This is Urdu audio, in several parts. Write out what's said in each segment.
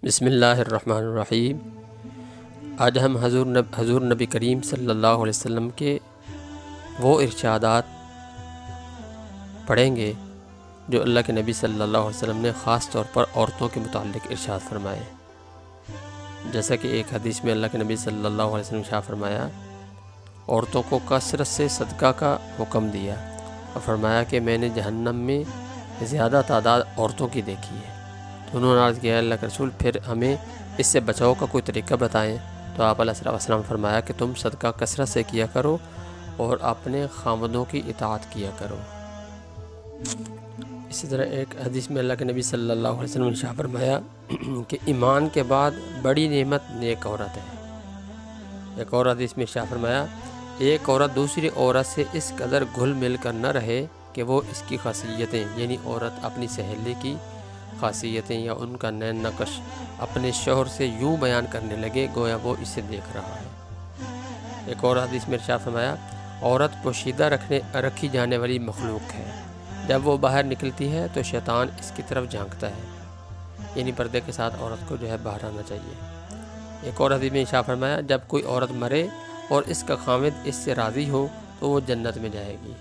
بسم اللہ الرحمن الرحیم۔ آج ہم حضور نبی کریم صلی اللہ علیہ وسلم کے وہ ارشادات پڑھیں گے جو اللہ کے نبی صلی اللہ علیہ وسلم نے خاص طور پر عورتوں کے متعلق ارشاد فرمائے۔ جیسا کہ ایک حدیث میں اللہ کے نبی صلی اللہ علیہ وسلم ارشاد فرمایا، عورتوں کو کثرت سے صدقہ کا حکم دیا اور فرمایا کہ میں نے جہنم میں زیادہ تعداد عورتوں کی دیکھی ہے۔ تو انہوں نے عرض کیا، اللہ کے رسول پھر ہمیں اس سے بچاؤ کا کوئی طریقہ بتائیں۔ تو آپ علیہ الصلوۃ والسلام نے فرمایا کہ تم صدقہ کثرت سے کیا کرو اور اپنے خامدوں کی اطاعت کیا کرو۔ اسی طرح ایک حدیث میں اللہ کے نبی صلی اللہ علیہ وسلم نے ارشاد فرمایا کہ ایمان کے بعد بڑی نعمت نیک عورت ہے۔ ایک اور حدیث میں ارشاد فرمایا، ایک عورت دوسری عورت سے اس قدر گھل مل کر نہ رہے کہ وہ اس کی خاصیتیں، یعنی عورت اپنی سہیلی کی خاصیتیں یا ان کا نین نقش اپنے شوہر سے یوں بیان کرنے لگے گویا وہ اسے دیکھ رہا ہے۔ ایک اور حدیث میں ارشاد فرمایا، عورت پوشیدہ رکھی جانے والی مخلوق ہے، جب وہ باہر نکلتی ہے تو شیطان اس کی طرف جھانکتا ہے، یعنی پردے کے ساتھ عورت کو باہر آنا چاہیے۔ ایک اور حدیث میں ارشاد فرمایا، جب کوئی عورت مرے اور اس کا خامد اس سے راضی ہو تو وہ جنت میں جائے گی۔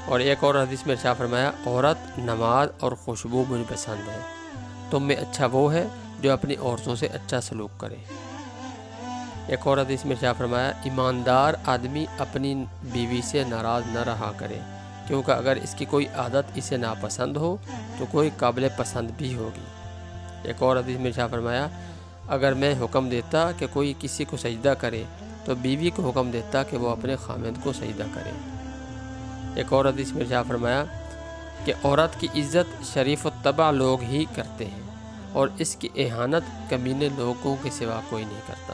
اور ایک اور حدیث میں ارشاد فرمایا، عورت نماز اور خوشبو مجھے پسند ہے، تم میں اچھا وہ ہے جو اپنی عورتوں سے اچھا سلوک کرے۔ ایک اور حدیث میں ارشاد فرمایا، ایماندار آدمی اپنی بیوی سے ناراض نہ رہا کرے، کیونکہ اگر اس کی کوئی عادت اسے ناپسند ہو تو کوئی قابل پسند بھی ہوگی۔ ایک اور حدیث میں ارشاد فرمایا، اگر میں حکم دیتا کہ کوئی کسی کو سجدہ کرے تو بیوی کو حکم دیتا کہ وہ اپنے خامد کو سجدہ کرے۔ ایک اور حدیث میں ارشاد فرمایا کہ عورت کی عزت شریف الطبع لوگ ہی کرتے ہیں اور اس کی اہانت کمینے لوگوں کے سوا کوئی نہیں کرتا۔